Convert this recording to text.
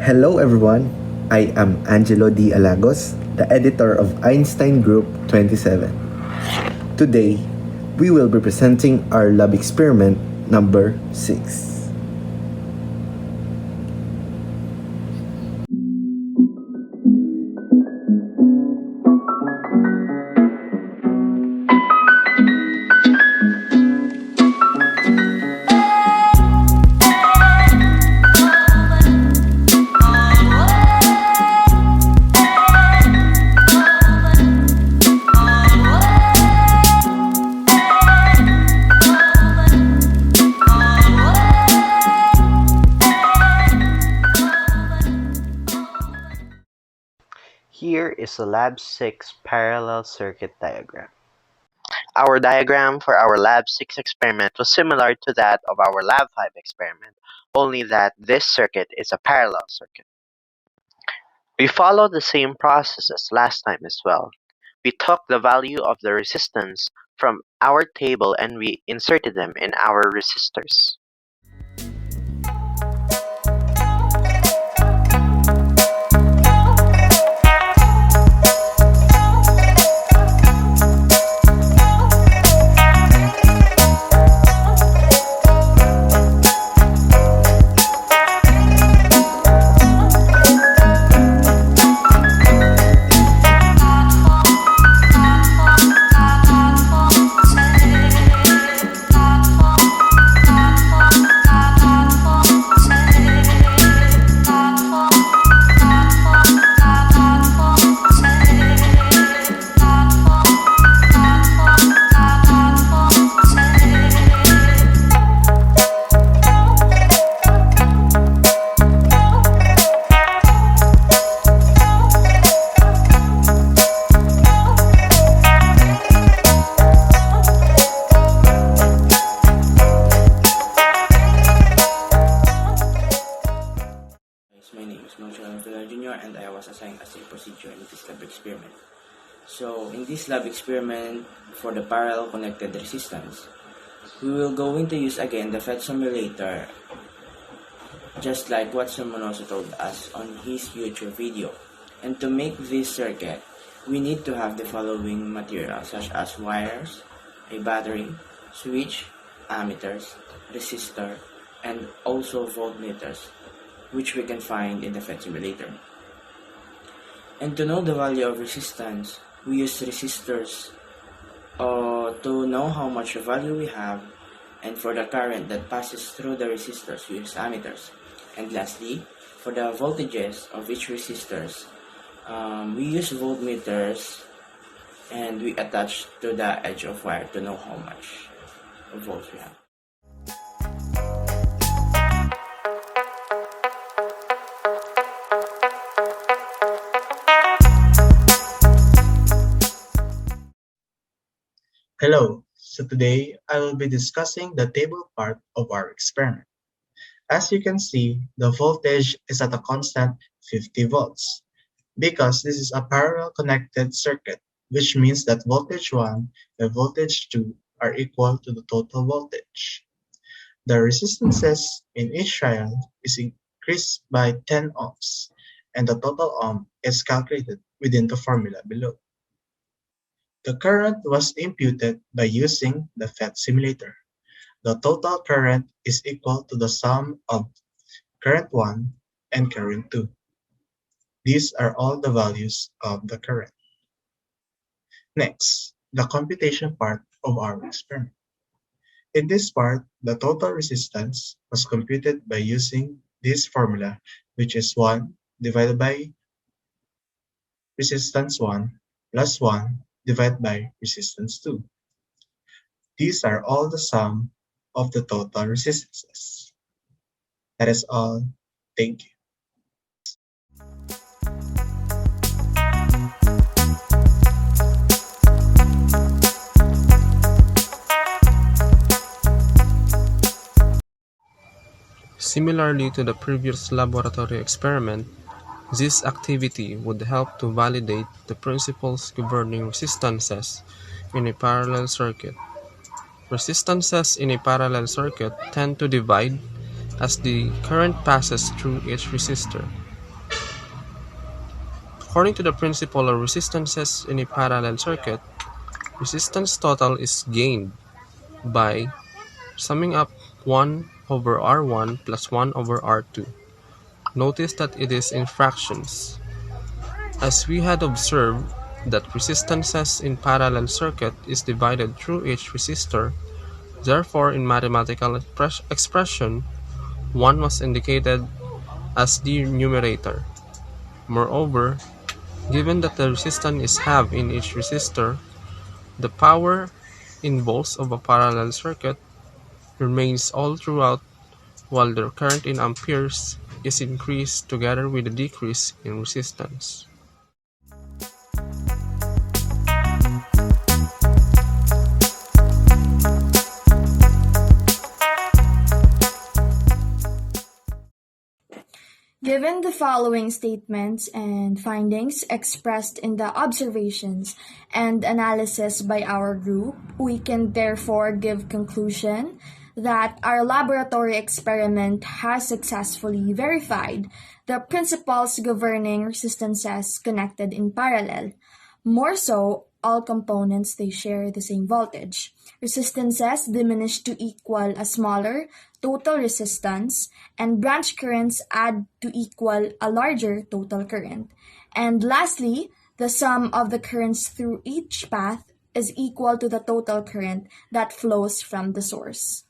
Hello everyone, I am Angelo D. Alagos, the editor of Einstein Group 27. Today, we will be presenting our lab experiment number 6. Here is a Lab 6 parallel circuit diagram. Our diagram for our Lab 6 experiment was similar to that of our Lab 5 experiment, only that this circuit is a parallel circuit. We followed the same process as last time as well. We took the value of the resistance from our table and we inserted them in our resistors. My name is Marshall Jr. and I was assigned as a procedure in this lab experiment. So in this lab experiment for the parallel connected resistance, we will going to use again the FET simulator just like what someone also told us on his YouTube video. And to make this circuit, we need to have the following material such as wires, a battery, switch, ammeters, resistor, and also voltmeters, which we can find in the FET simulator. And to know the value of resistance, we use resistors to know how much value we have, and for the current that passes through the resistors, we use ammeters. And lastly, for the voltages of each resistors, we use voltmeters and we attach to the edge of wire to know how much volts we have. Hello, so today I will be discussing the table part of our experiment. As you can see, the voltage is at a constant 50 volts. Because this is a parallel connected circuit, which means that voltage 1 and voltage 2 are equal to the total voltage. The resistances in each trial is increased by 10 ohms, and the total ohm is calculated within the formula below. The current was imputed by using the FET simulator. The total current is equal to the sum of current 1 and current 2. These are all the values of the current. Next, the computation part of our experiment. In this part, the total resistance was computed by using this formula, which is 1 divided by resistance 1 plus 1 divided by resistance 2. These are all the sum of the total resistances. That is all. Thank you. Similarly to the previous laboratory experiment, this activity would help to validate the principles governing resistances in a parallel circuit. Resistances in a parallel circuit tend to divide as the current passes through each resistor. According to the principle of resistances in a parallel circuit, resistance total is gained by summing up 1 over R1 plus 1 over R2. Notice that it is in fractions. As we had observed that resistances in parallel circuit is divided through each resistor, therefore in mathematical expression, 1 was indicated as the numerator. Moreover, given that the resistance is half in each resistor, the power in volts of a parallel circuit remains all throughout, while the current in amperes is increased together with the decrease in resistance. Given the following statements and findings expressed in the observations and analysis by our group, we can therefore give conclusion that our laboratory experiment has successfully verified the principles governing resistances connected in parallel. More so, all components they share the same voltage. Resistances diminish to equal a smaller total resistance, and branch currents add to equal a larger total current. And lastly, the sum of the currents through each path is equal to the total current that flows from the source.